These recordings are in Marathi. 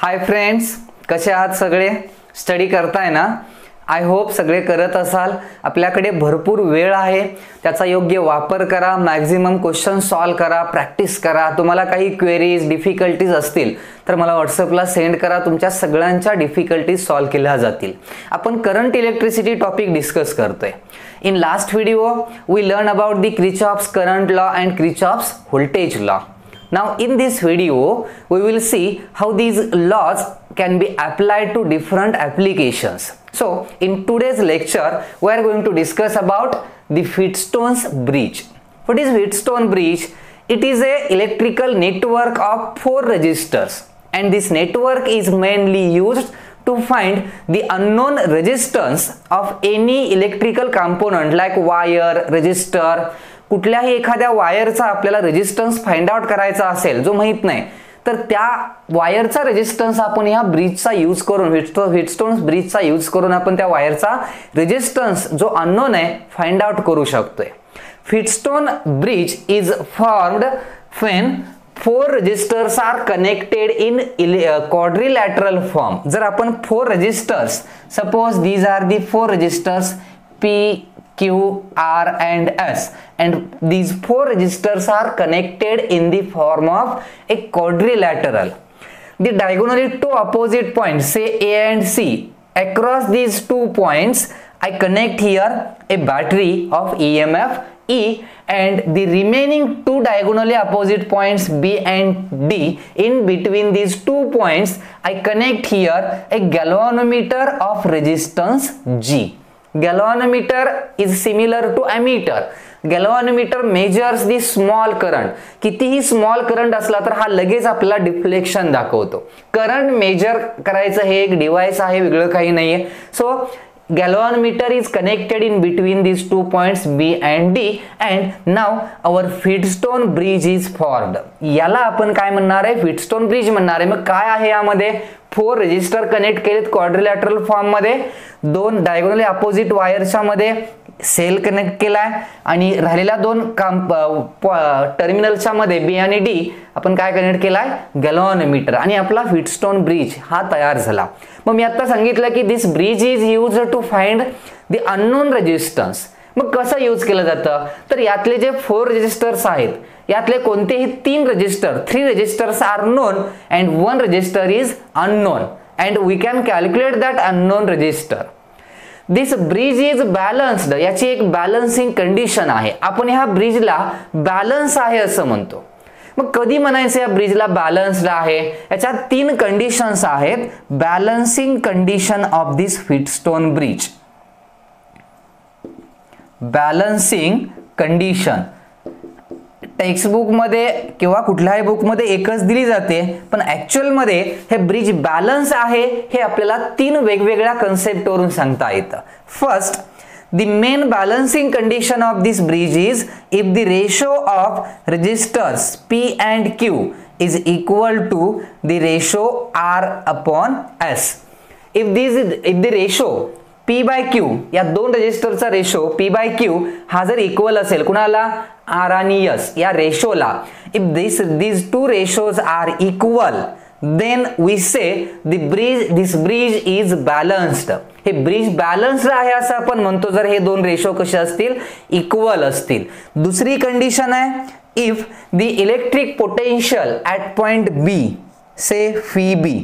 हाय फ्रेंड्स, कसे आहात सगळे? स्टडी करताय ना? आय होप सगळे करत असाल. आपल्याकडे भरपूर वेळ आहे, त्याचा योग्य वापर करा. मॅक्झिमम क्वेश्चन सॉल्व करा, प्रॅक्टिस करा. तुम्हाला काही क्वेरीज डिफिकल्टीज असतील तर मला व्हॉट्सअपला सेंड करा. तुमच्या सगळ्यांच्या डिफिकल्टीज सॉल्व केल्या जातील. आपण करंट इलेक्ट्रिसिटी टॉपिक डिस्कस करतोय. In last video we learn about the Kirchhoff's current law and Kirchhoff's voltage law. Now in this video we will see how these laws can be applied to different applications. So in today's lecture we are going to discuss about the Wheatstone's bridge. What is Wheatstone bridge? It is a electrical network of 4 resistors, and this network is mainly used to find the unknown resistance of any electrical component like wire, resistor. कुठल्याही एखाद्या वायरचा आपल्याला रेजिस्टन्स फाइंड आउट करायचा असेल जो माहित नाही, तर त्या वायरचा रेजिस्टन्स आपण या ब्रिजचा यूज करून, व्हीटस्टोन्स ब्रिजचा यूज करून आपण त्या वायरचा रेजिस्टन्स जो अननोन आहे फाइंड आउट करू शकतोय. Wheatstone bridge is formed when 4 resistors are connected in quadrilateral form. जर आपण 4 resistors, suppose these are the 4 resistors P, Q, R and S, and these 4 resistors are connected in the form of a quadrilateral. The diagonally 2 opposite points, say A and C, across these 2 points I connect here a battery of EMF E, and the remaining 2 diagonally opposite points B and D, in between these 2 points I connect here a galvanometer of resistance G. Galvanometer is similar to ammeter. Galvanometer measures the small current. कितीही स्मॉल करंट असला तर हा लगेच आपल्याला डिफ्लेक्शन दाखवतो. करंट मेजर करायचं हे एक डिव्हाइस आहे, वेगळं काही नाहीये. So galvanometer is connected in between these 2 points B and D, and now our Wheatstone bridge is formed. याला आपण काय म्हणणार आहे? Wheatstone bridge म्हणणार आहे. मग काय आहे यामध्ये? 4 रेजिस्टर कनेक्ट केलेत क्वाड्रिलॅटरल फॉर्म मध्ये, 2 डायगोनली अपोजिट वायरच्या मध्ये सेल कनेक्ट केलाय, आणि राहिलेल्या 2 टर्मिनलच्या मध्ये बी आणि डी आपण काय कनेक्ट केलाय? गॅल्व्हॅनोमीटर. आणि आपला व्हीटस्टोन ब्रिज हा तयार झाला. मग मी आता सांगितलं की this bridge is used to find the unknown resistance. मग कसं यूज केलं जातं? तर यातले जे 4 रेजिस्टर्स आहेत, यातले कोणतेही 3 resistors are known and 1 resistor is unknown, and we can calculate that unknown resistor. This bridge is balanced. याची एक बॅलन्सिंग कंडिशन आहे. आपण ह्या ब्रिजला बॅलन्स आहे असं म्हणतो. मग कधी म्हणायचं या ब्रिजला बॅलन्स्ड आहे? याच्यात 3 कंडिशन्स आहेत. Balancing condition of this Wheatstone bridge. Balancing condition textbook मध्ये किंवा कुठल्याही बुक मध्ये एकच दिली जाते, पण ऍक्च्युअल मध्ये हे ब्रिज बॅलन्स आहे हे आपल्याला 3 वेगवेगळ्या कन्सेप्ट वरून सांगता येतं. First, the main balancing condition of this bridge is if the ratio of resistors P and Q is equal to the ratio R upon S. If the ratio P by Q, या 2 रेजिस्टरचा रेशो P by Q हा जर इक्वल असेल कुणाला? R आणि S या रेशोला. if these 2 ratios are equal, then we say this bridge is balanced. हे ब्रिज बॅलन्स्ड आहे असं आपण म्हणतो जर हे 2 रेशो कसे असतील? इक्वल असतील. दुसरी कंडिशन आहे, if the electric potential at point b, say phi b,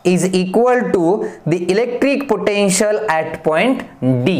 is equal to the electric potential at point D.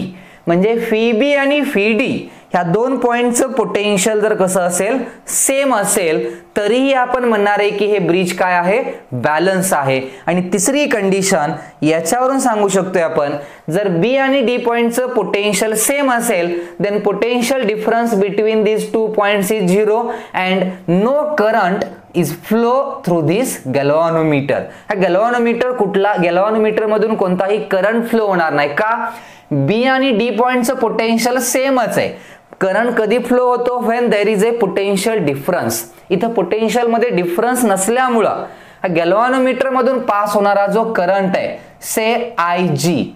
म्हणजे फी बी आणि फी डी ह्या 2 पॉइंटचं पोटेन्शियल जर कसं असेल? सेम असेल, तरीही आपण म्हणणार आहे की हे ब्रिज काय आहे? बॅलन्स आहे. आणि तिसरी कंडिशन याच्यावरून सांगू शकतोय आपण, जर बी आणि डी पॉइंटचं पोटेन्शियल सेम असेल, then potential difference between these 2 points is 0 and no current is flow through this galvanometer. हा गॅल्व्हॅनोमीटर कुठला? गॅल्व्हॅनोमीटर मधून कोणताही करंट फ्लो होणार नाही. का? बी आणि डी पॉइंटचं पोटेन्शियल सेमच आहे. करंट कधी फ्लो होतो? When there is a potential difference. इथं पोटेन्शियल मध्ये डिफरन्स नसल्यामुळं हा गॅल्व्हॅनोमीटर मधून पास होणारा जो करंट आहे, say IG,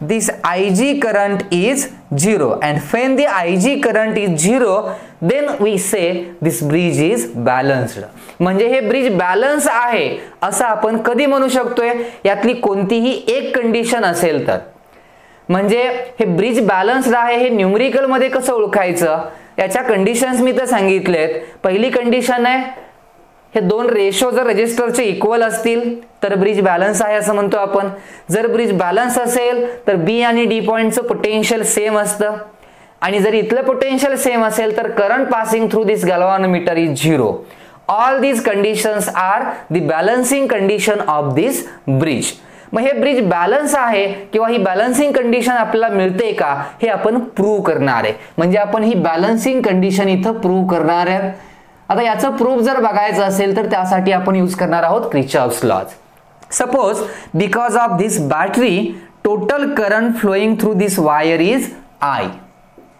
this IG current is 0, and when the IG current is 0, then we say this bridge is balanced. म्हणजे हे ब्रिज बॅलन्स आहे असं आपण कधी म्हणू शकतोय, यातली कोणतीही एक कंडिशन असेल तर. म्हणजे हे ब्रिज बॅलन्स्ड आहे हे न्यूमरिकल मध्ये कसं ओळखायचं, याच्या कंडिशन्स मी तर सांगितलेत. पहिली कंडिशन आहे, हे दोन रेशो जर रेजिस्टरचे इक्वल असतील तर ब्रिज बॅलन्स आहे असं म्हणतो आपण. जर ब्रिज बॅलन्स असेल तर बी आणि डी पॉइंटचं पोटेन्शियल सेम असतं, आणि जर इथलं पोटेन्शियल सेम असेल तर current passing through this galvanometer is 0. All these conditions are the balancing condition of this bridge. मग हे ब्रिज बॅलन्स आहे किंवा ही बॅलन्सिंग कंडिशन आपल्याला मिळते का हे आपण प्रूव्ह करणार आहे. म्हणजे आपण ही बॅलन्सिंग कंडिशन इथं प्रूव्ह करणार आहे. आता याचं प्रूफ जर बघायचं असेल तर त्यासाठी आपण यूज करणार आहोत Kirchhoff's laws. Suppose because of this battery total current flowing through this wire is I.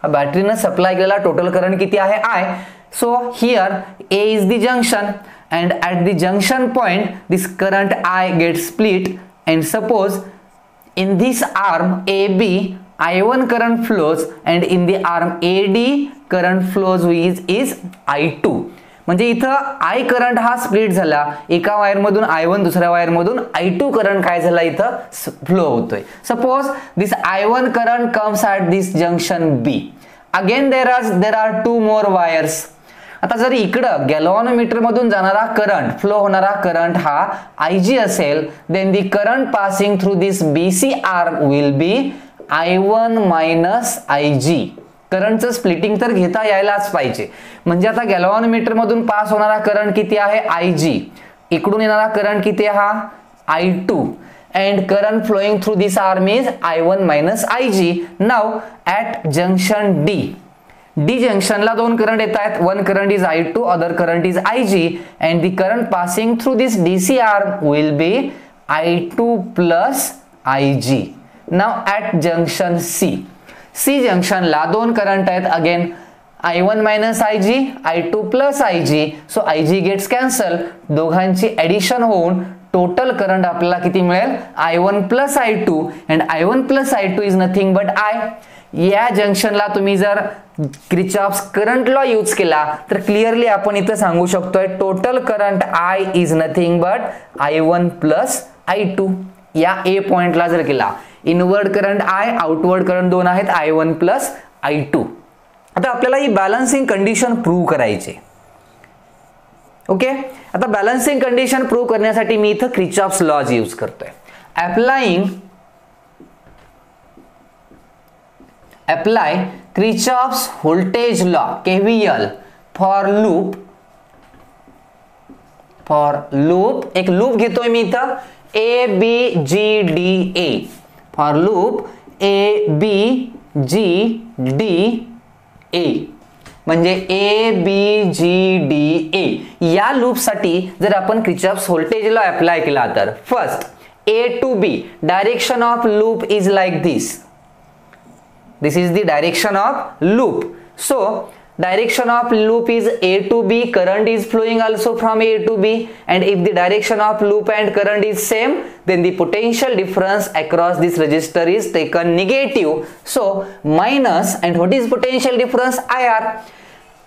बॅटरीनं सप्लाय केलेला टोटल करंट किती आहे I. So here A is the junction and at the junction point this current I gets split, and suppose in this arm AB I1 current flows and in the arm AD current flows is I2. म्हणजे इथं I करंट हा स्प्लिट झाला, एका वायर मधून I1 दुसऱ्या वायर मधून I2 करंट काय झाला इथं फ्लो होतोय. Suppose this I1 current comes at this junction B. Again there are two more wires. आता जर इकडं गॅल्व्हॅनोमीटर मधून जाणारा करंट, फ्लो होणारा करंट हा IG असेल, then the current passing through this BC arm will be I1 minus IG. करंटचं स्प्लिटिंग तर घेता यायलाच पाहिजे. म्हणजे आता गॅल्व्हॅनोमीटर मधून पास होणारा करंट किती आहे IG, इकडून येणारा करंट किती हा I2, and current flowing through this arm is I1 minus IG. Now at junction D जंक्शनला दोन करंट येत आहेत. One current is I2, other current is IG, and the current passing through this DC arm will be I2 plus IG. Now at junction C जंक्शनला दोन करंट आहेत. Again I1 minus IG, I2 plus IG. So IG gets cancel. दोघांची ऍडिशन होऊन टोटल करंट आपल्याला किती मिळेल I1 plus I2, and I1 plus I2 is nothing but I. या जंक्शनला तुम्ही जर क्रिचॉफ्स करंट लॉ यूज केला तर क्लिअरली आपण इथं सांगू शकतोय total current I is nothing but I1 plus I2. या A पॉइंटला जर केला, inward current I, outward current दोन आहेत I1 प्लस I2. आता आपल्याला ही बॅलन्सिंग कंडिशन प्रूव्ह करायची. ओके, आता बॅलन्सिंग कंडिशन प्रूव्ह करण्यासाठी मी इथं क्रिचॉफ्स लॉज यूज करतोय. Apply Kirchhoff's voltage law KVL for loop. एक लूप घेतोय मी इथं ABGDA. फॉर लूप ABGDA म्हणजे ABGDA. या लूपसाठी जर आपण क्रिचॉफ्स व्होल्टेज लॉ अप्लाय केला तर first A to B direction of loop is like this. This is the direction of loop. So direction of loop is A to B. Current is flowing also from A to B. And if the direction of loop and current is same, then the potential difference across this resistor is taken negative. So minus, and what is potential difference? IR.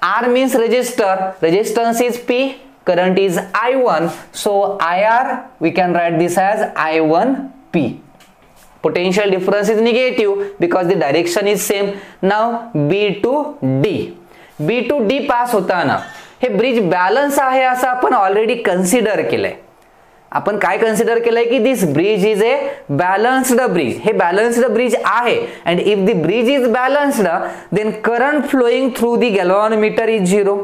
R means resistor. Resistance is P. Current is I1. So IR we can write this as I1P. Potential difference is negative because the direction is same. Now B to D pass होताना हे ब्रिज बॅलन्स आहे असं आपण ऑलरेडी कन्सिडर केलंय. आपण काय कन्सिडर केलंय की this bridge is a balanced bridge. हे बॅलन्स्ड ब्रिज आहे, and if the bridge is balanced then current flowing through the galvanometer is 0.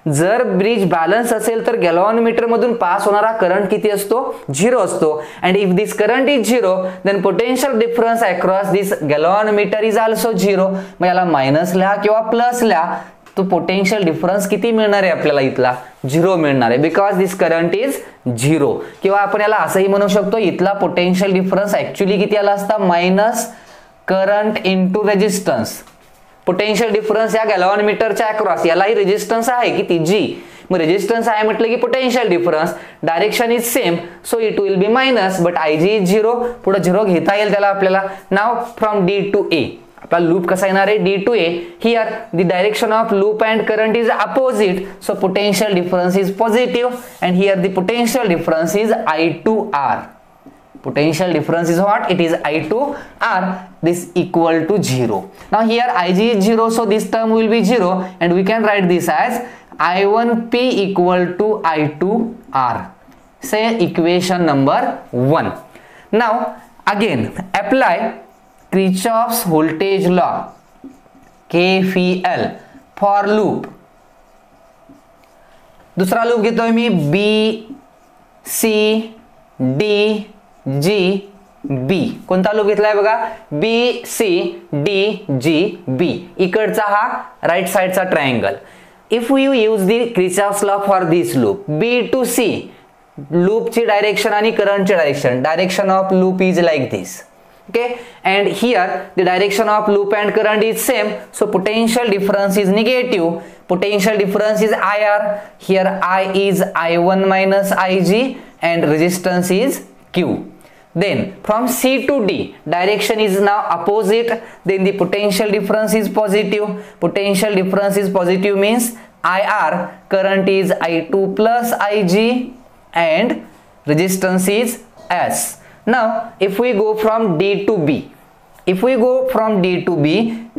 जर ब्रिज बॅलन्स असेल तर गॅल्व्हॅनोमीटर मधून पास होणारा करंट किती असतो 0 असतो. And if this current is 0 then potential difference across this galvanometer is also 0. मग याला मायनस लिहा किंवा प्लस लिहा, तो पोटेन्शियल डिफरन्स किती मिळणार आहे आपल्याला इथला 0 मिळणार आहे बिकॉज दिस करंट इज 0. किंवा आपण याला असंही म्हणू शकतो इथला पोटेन्शियल डिफरन्स ऍक्च्युअली किती आला असता minus current into resistance. Potential difference या गॅल्व्हॅनोमीटरच्या अक्रॉस, यालाही रेजिस्टन्स आहे किती G. मग रेजिस्टन्स आहे म्हटलं की potential difference, direction is same, so it will B minus but IG is 0. पुढे 0 घेता येईल त्याला आपल्याला. नाव फ्रॉम D to A आपला लूप कसा येणार आहे D2A. Here the direction of loop and current is opposite, so potential difference is positive and here the potential difference is I2R. Potential difference is what? It is I2R. This equal to 0. Now here Ig is 0, so this term will be 0 and we can write this as I1P equal to I2R. Say equation number 1. Now again apply Kirchhoff's voltage law KVL for loop. दूसरा लूप घेतोय मी B C D G B. कोणता लूप घेतलाय बघा, B C D G B. इकडचा हा राईट साइडचा triangle. If you use the Kirchhoff's law for this loop, B to C लूपची डायरेक्शन आणि करंटची direction of loop is like this. Okay, and here the direction of loop and current is same, so potential difference is negative. Potential difference is IR. Here I is I1 minus Ig and resistance is Q. Then from C to D direction is now opposite, then the potential difference is positive. Potential difference is positive means IR, current is I2 plus Ig and resistance is S. Now if we go from D to B,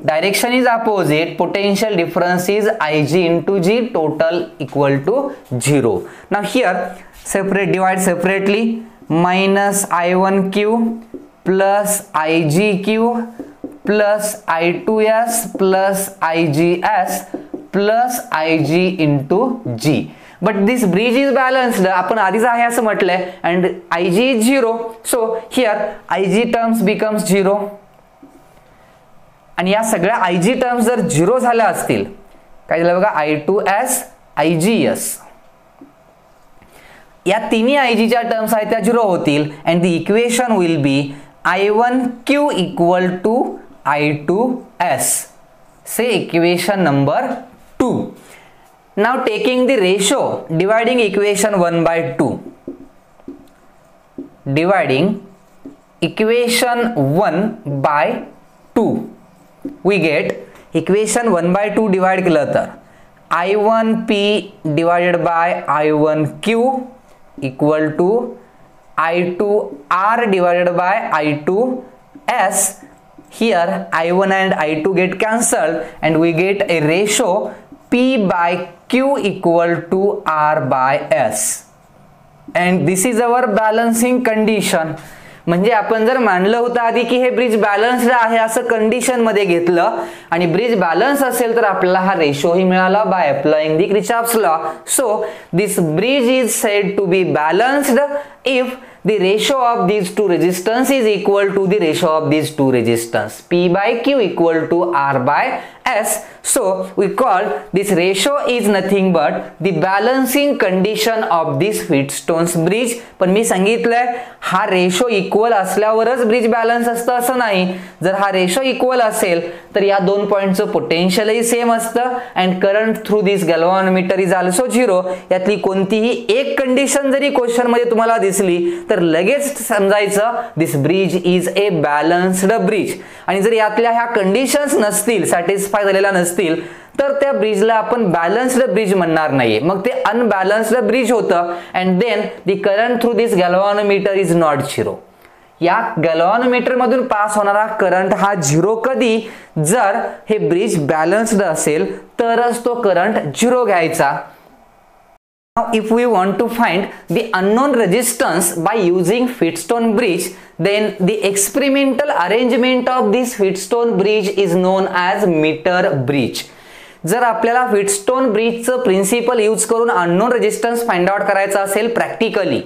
direction is opposite, potential difference is Ig into G, total equal to 0. Now here divide separately, minus I1Q plus IGQ plus I2S plus IGS plus IG into G. But this bridge is balanced, आपण आधीच आहे असं म्हटलंय, and Ig is 0, so here Ig terms becomes 0. आणि या सगळ्या Ig terms जर 0 झाल्या असतील, काय झालं बघा, I2S IGS, या तिन्ही Ig च्या टर्म्स आहेत त्या 0 होतील and the equation will be I1Q equal to I2S. Say equation number 2. Now taking the ratio, dividing equation 1 by 2. Dividing equation 1 by 2. We get equation 1 by 2 divide केलं तर I1P divided by I1Q equal to I2R divided by I2S. Here I1 and I2 get cancelled and we get a ratio P by Q equal to R by S. And this is our balancing condition. म्हणजे आपण जर मानलं होतं आधी की हे ब्रिज बॅलन्स्ड आहे असं कंडिशन मध्ये घेतलं आणि ब्रिज बॅलन्स असेल तर आपल्याला हा रेशो ही मिळाला by applying the Kirchhoff's law. So this bridge is said to be balanced if the ratio of these two resistance is equal to the ratio of these two resistance, P by Q equal to R by S. So we call this ratio is nothing but the balancing condition of this Wheatstone's bridge. पण मी सांगितलंय हा रेशो इक्वल असल्यावरच ब्रिज बॅलन्स असतं असं नाही. जर हा रेशो इक्वल असेल तर या दोन पॉइंटचं पोटेन्शियलही सेम असतं and current through this galvanometer is also 0. यातली कोणतीही एक कंडिशन जरी क्वेश्चन मध्ये तुम्हाला दिसली तर लगेच समजायचं this bridge is a balanced bridge. आणि जर यातल्या ह्या कंडिशन्स नसतील, सॅटिस्फाय झालेल्या नसतील, तर त्या ब्रिजला आपण बॅलन्स्ड ब्रिज म्हणणार नाहीये, मग ते अनबॅलन्स्ड ब्रिज होतं and then the current through this galvanometer is not 0. या गॅल्व्हॅनोमीटर मधून पास होणारा करंट हा 0 कधी, जर हे ब्रिज बॅलन्स्ड असेल तरच तो करंट 0 घ्यायचा. Now if we want to find the unknown resistance by using Wheatstone bridge, then the experimental arrangement of this Wheatstone bridge is known as meter bridge. जर आपल्याला Wheatstone ब्रिजचं प्रिन्सिपल यूज करून अननोन रेजिस्टन्स फाइंड आउट करायचा असेल प्रॅक्टिकली,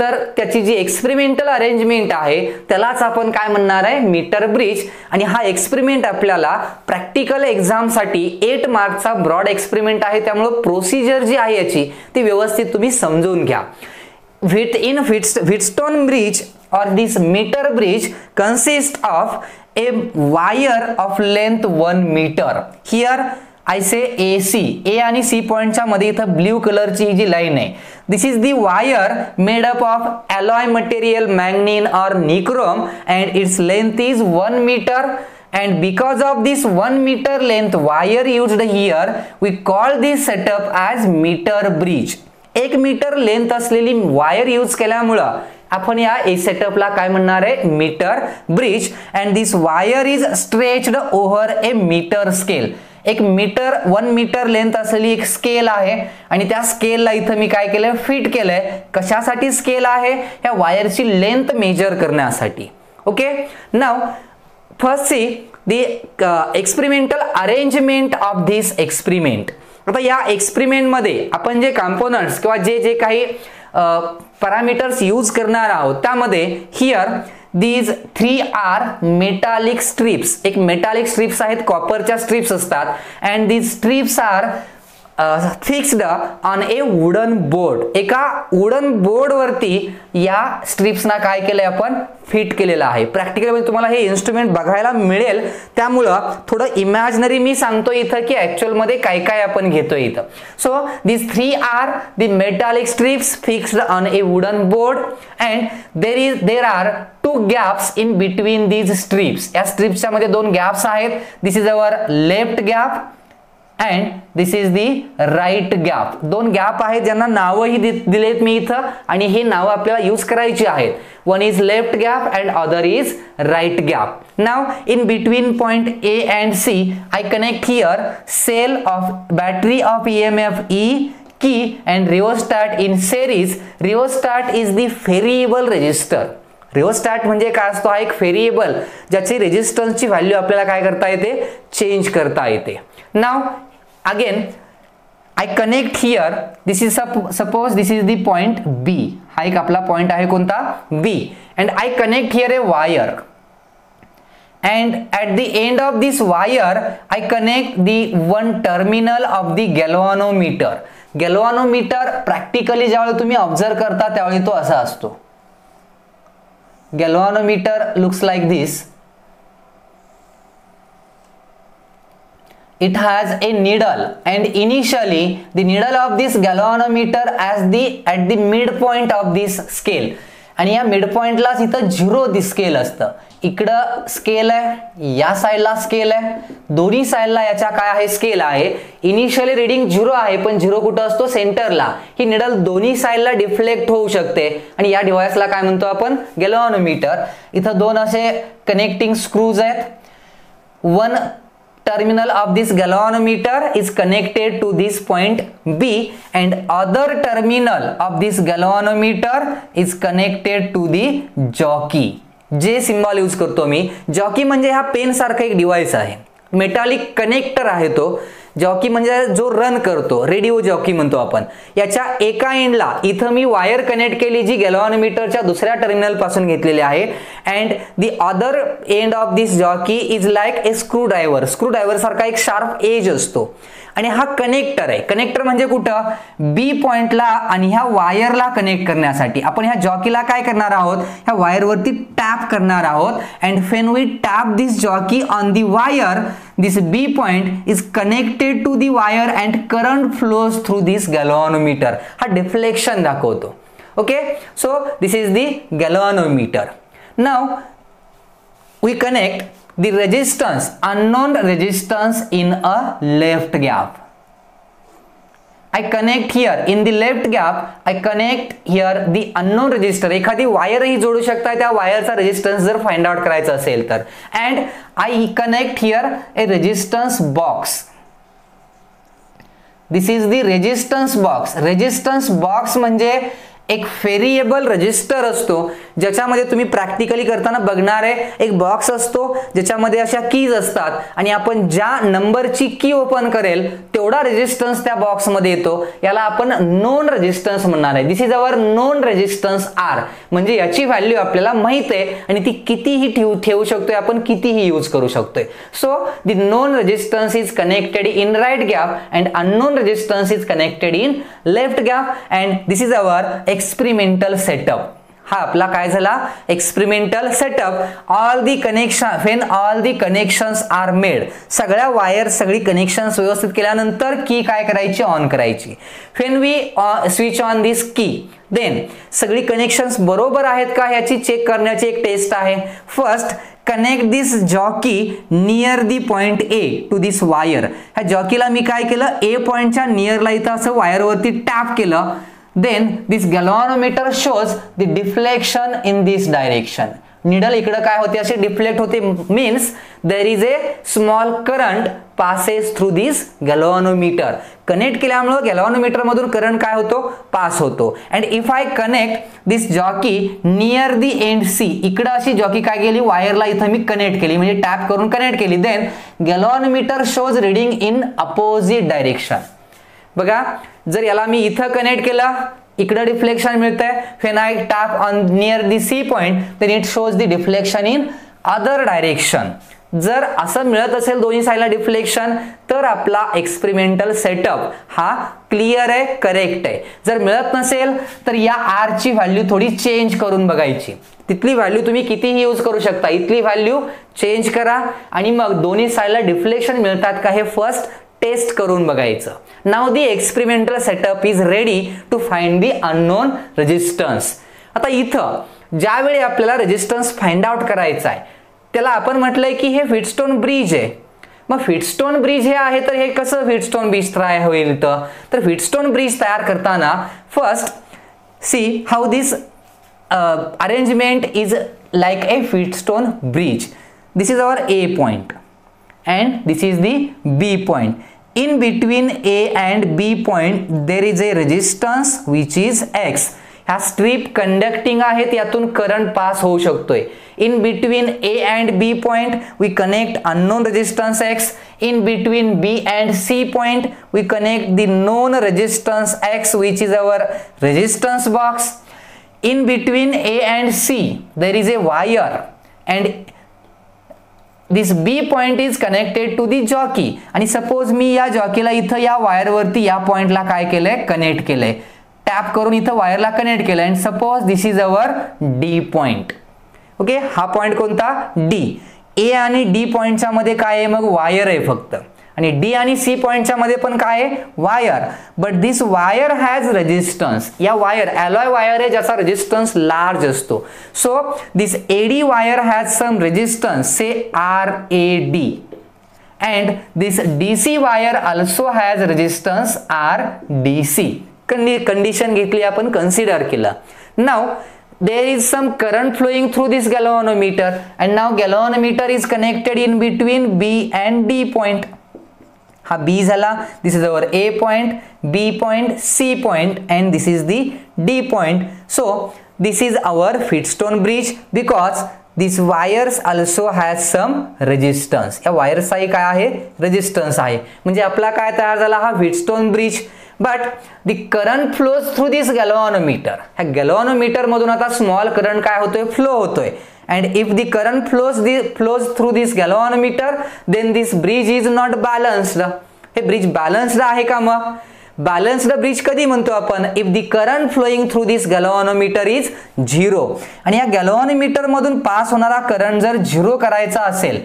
तर त्याची जी एक्सपेरिमेंटल अरेंजमेंट आहे त्यालाच आपण काय म्हणणार आहे, मीटर ब्रिज. आणि हा एक्सपेरिमेंट आपल्याला प्रॅक्टिकल एक्झाम साठी 8 मार्कचा ब्रॉड एक्सपेरिमेंट आहे, त्यामुळे प्रोसिजर जी आहे याची ती व्यवस्थित तुम्ही समजून घ्या. Wheatstone bridge or this meter bridge consists of a wire of length 1 meter. Here I say AC, A आणि C पॉइंटच्या मध्ये इथं ब्ल्यू कलरची ही जी लाईन आहे, this is the wire made up of alloy material manganese or nichrome and its length is 1 meter and because of this 1 meter length wire used here, we call this setup as meter bridge. 1 metre length असलेली वायर यूज केल्यामुळं आपण या सेटअपला काय म्हणणार आहे, metre bridge. And this wire is stretched over a metre scale. एक मीटर 1 मीटर लेंथ असलेली एक स्केल आहे आणि त्या स्केलला इथं मी काय केलंय, फिट केलंय. कशासाठी स्केल आहे, या वायरची लेंथ मेजर करण्यासाठी. Okay, now first see the experimental arrangement of this experiment. आता या एक्सपेरिमेंट मध्ये आपण जे कंपोनंट्स किंवा जे काही पॅरामीटर्स यूज करणार आहोत त्यामध्ये here these 3 are metallic strips. एक मेटालिक स्ट्रिप्स आहेत, कॉपरच्या स्ट्रिप्स असतात. and these strips are fixed on a wooden board. एका वुडन बोर्ड वरती या स्ट्रिप्स ना काय केलंय, आपण फिट केलेलं आहे. प्रॅक्टिकली म्हणजे तुम्हाला हे इन्स्ट्रुमेंट बघायला मिळेल, त्यामुळं थोडं इमॅजिनरी मी सांगतो इथं की ऍक्च्युअल मध्ये काय काय आपण घेतोय इथं. So these 3 are the metallic strips fixed on a wooden board and there are 2 gaps in between these strips. या स्ट्रिप्सच्या मध्ये 2 गॅप्स आहेत. This is our left gap and this is the right gap. 2 gap आहेत ज्यांना नावही दिलेत मी इथं आणि हे नाव आपल्याला यूज करायची आहेत. one is left gap and other is right gap. Now in between point A and C I connect here cell of battery of EMF E key and rheostat in series. Rheostat is the variable resistor. Rheostat म्हणजे काय असतो, हा एक व्हेरिएबल ज्याची रेजिस्टन्सची व्हॅल्यू आपल्याला काय करता येते, चेंज करता येते. Now again I connect here, this is suppose this is the point B. हा एक आपला पॉइंट आहे कोणता, B. And I connect here a wire and at the end of this wire I connect the one terminal of the galvanometer. Galvanometer practically ज्यावेळी तुम्ही ऑब्झर्व करता त्यावेळी तो असा असतो. galvanometer looks like this. It has a needle and initially the needle of this galvanometer at the midpoint of this scale. आणि या मिडपॉइंट लाच इथं 0 दी स्केल असतं. इकडं स्केल आहे, या साइडला स्केल आहे, दोन्ही साइडला याच्या काय आहे, स्केल आहे. इनिशियली रीडिंग 0 आहे पण 0 कुठं असतो, सेंटरला. ही निडल दोन्ही साइडला डिफ्लेक्ट होऊ शकते आणि या डिव्हाइसला काय म्हणतो आपण, गॅल्व्हॅनोमीटर. इथं 2 असे कनेक्टिंग स्क्रूज आहेत. One terminal of this galvanometer is connected to this point B and other terminal of this galvanometer is connected to the jockey. जे सिंबल यूज करतो मी, जॉकी म्हणजे हा पेन सारखा एक डिव्हाइस आहे, मेटालिक कनेक्टर आहे तो. जॉकी म्हणजे जो रन करतो, रेडिओ जॉकी म्हणतो आपण. याच्या एका एंडला इथं मी वायर कनेक्ट केली जी गॅल्व्हॅनोमीटरच्या दुसऱ्या टर्मिनल पासून घेतलेली आहे. And the other end of this jockey is like A screw driver. Screw driver सारखा एक शार्प एज असतो आणि हा कनेक्टर आहे. कनेक्टर म्हणजे कुठं, बी पॉइंटला आणि ह्या वायरला कनेक्ट करण्यासाठी आपण ह्या जॉकीला काय करणार आहोत, ह्या वायरवरती टॅप करणार आहोत. And when we tap this jockey on the wire, this B point is connected to the wire and current flows through this galvanometer. हा deflection दाखवतो. Okay, so this is the galvanometer. Now we connect the resistance, unknown resistance in a left gap. I connect here in the left gap. I connect here the unknown resistor. एखादी वायर ही जोडू शकता त्या वायरचा रेजिस्टन्स जर फाइंड आउट करायचा असेल तर. and I connect here a resistance box. This is the resistance box. resistance box म्हणजे एक व्हेरिएबल रजिस्टर असतो ज्याच्यामध्ये तुम्ही प्रॅक्टिकली करताना बघणार आहे. एक बॉक्स असतो ज्याच्यामध्ये अशा कीज असतात आणि आपण ज्या नंबरची की ओपन करेल तेवढा रेजिस्टन्स त्या बॉक्स मध्ये येतो. याला आपण नोन रेजिस्टन्स म्हणणार आहे. This is our known resistance R. म्हणजे याची व्हॅल्यू आपल्याला माहित आहे आणि ती कितीही ठेवू शकतोय आपण, कितीही यूज करू शकतोय. So the known resistance is connected in right gap and unknown resistance is connected in left gap. And this is our experimental setup. हा आपला काय झाला, experimental setup. All the connection, when all the connections are made, सगळ्या वायर सगळी कनेक्शन्स व्यवस्थित केल्यानंतर की काय करायची, ऑन करायची. When we switch on this key, then सगळी कनेक्शन्स बरोबर आहेत का याची चेक करण्याची एक टेस्ट आहे. First connect this jockey near the point a to this wire. ह्या जॉकीला मी काय केलं, ए पॉइंटच्या नियरला इथं असं वायरवरती टॅप केलं. Then this galvanometer shows the deflection in this direction. Needle इकडे काय होते, असे डिफ्लेक्ट होते, means there is a small current passes through this galvanometer. Connect केल्यामुळे गॅल्व्हॅनोमीटर मधून करंट काय होतो, पास होतो. And if I connect this jockey near the end C, इकडे अशी जॉकी काय केली, वायरला इथं मी कनेक्ट केली, म्हणजे टॅप करून कनेक्ट केली. Then galvanometer shows reading in opposite direction. बघा, जर याला मी इथं कनेक्ट केला, इकडे डिफ्लेक्शन मिळतंय. When I tap on near the c point then it shows the deflection in other direction. जर असं मिळत असेल दोन्ही साईडला डिफ्लेक्शन, तर आपला एक्सपेरिमेंटल सेटअप हा क्लिअर आहे, करेक्ट आहे. जर मिळत नसेल तर या आर ची व्हॅल्यू थोडी चेंज करून बघायची. तिथली व्हॅल्यू तुम्ही कितीही यूज करू शकता, इथली व्हॅल्यू चेंज करा आणि मग दोन्ही साईडला डिफ्लेक्शन मिळतात का हे फर्स्ट टेस्ट करून बघायचं. Now the experimental setup is ready to find the unknown resistance. आता इथं ज्यावेळी आपल्याला रेजिस्टन्स फाइंड आउट करायचा आहे, त्याला आपण म्हटलंय की हे व्हीटस्टोन ब्रिज आहे. मग व्हीटस्टोन ब्रिज हे आहे, तर हे कसं व्हीटस्टोन ब्रिज तयार होईल, तर व्हीटस्टोन ब्रिज तयार करताना first see how this arrangement is like a Wheatstone bridge. This is our a point and this is the B point. In between A and B point there is a resistance which is X. ह्या स्ट्रीप कंडक्टिंग आहेत, यातून करंट पास होऊ शकतोय. In between A and B point we connect unknown resistance X. In between B and C point we connect the known resistance X which is our resistance box. In between A and C there is a wire and this B point is connected to the jockey. आणि सपोज मी या जॉकीला इथं या वायरवरती या पॉइंटला काय केलंय, कनेक्ट केलंय, टॅप करून इथं वायरला कनेक्ट केलंय. And suppose this is our D point. Okay, हा पॉइंट कोणता, डी. ए आणि डी पॉइंटच्या मध्ये काय आहे, मग वायर आहे फक्त. आणि डी आणि सी पॉइंटच्या मध्ये पण काय आहे, wire. But this wire has resistance. या वायर अलॉय वायर आहे ज्याचा रेजिस्टन्स लार्ज असतो. So this AD wire has some resistance, say RAD. And this DC wire also has resistance RDC. Condition घेतली आपण, कन्सिडर केलं. Now there is some current flowing through this galvanometer and now galvanometer is connected in between B and D point. हा B झाला, this is our A point, B point, C point and this is the D point. So this is our Wheatstone bridge because these wires also has some resistance. या wires चा काय आहे, resistance आहे. म्हणजे आपला काय तयार झाला, हा Wheatstone bridge. But the current flows through this galvanometer. ह्या galvanometer मधून आता स्मॉल करंट काय होतोय, फ्लो होतोय. And if the current flows through this galvanometer, then this bridge is not balanced. हे ब्रिज बॅलन्स्ड आहे का, मग बॅलन्स्ड ब्रिज कधी म्हणतो आपण, if the current flowing through this galvanometer is 0. आणि या गॅल्व्हॅनोमीटर मधून पास होणारा करंट जर 0 करायचा असेल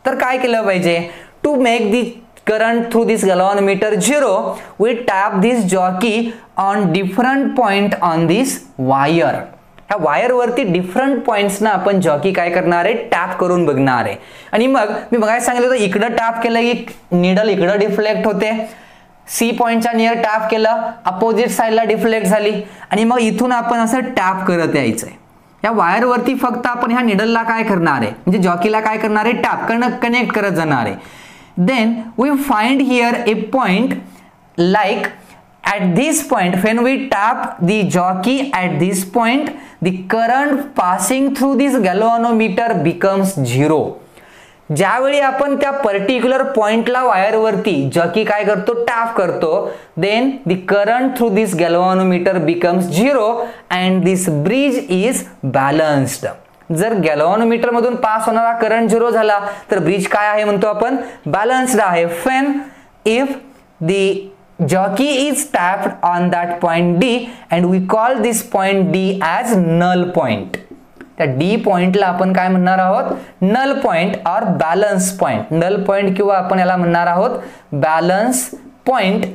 तर काय केलं पाहिजे, to make the current through this galvanometer 0 we tap this jockey on different point on this wire. ह्या वायर वरती डिफरंट पॉइंट्स ना आपण जॉकी काय करणार आहे, टॅप करून बघणार आहे. आणि मग मी बघायला सांगितलं होतं, इकडे टॅप केलं की निडल इकडे डिफ्लेक्ट होते. सी पॉइंटच्या नियर टॅप केलं, अपोजिट साइडला डिफ्लेक्ट झाली. आणि मग इथून आपण असं टॅप करत यायचंय. या वायर वरती फक्त आपण ह्या निडलला काय करणार आहे, म्हणजे जॉकीला काय करणार आहे, टॅप करणं, कनेक्ट करत जाणार आहे. Then we find here a point like at this point when we tap the jockey at this point the current passing through this galvanometer becomes 0. ज्यावेळी आपण त्या पर्टिक्युलर पॉइंटला वायरवरती जॉकी काय करतो, टॅप करतो, then the current through this galvanometer becomes 0 and this bridge is balanced. जर गॅल्व्हॅनोमीटर मधून पास होणारा करंट 0 झाला तर ब्रिज काय आहे म्हणतो आपण, बॅलन्स्ड आहे. When if the jockey is tapped on that point D and we call this point D as null point. त्या D पॉइंटला आपण काय म्हणणार आहोत, नल पॉइंट और बॅलन्स पॉइंट. नल पॉइंट किंवा आपण याला म्हणणार आहोत बॅलन्स पॉइंट.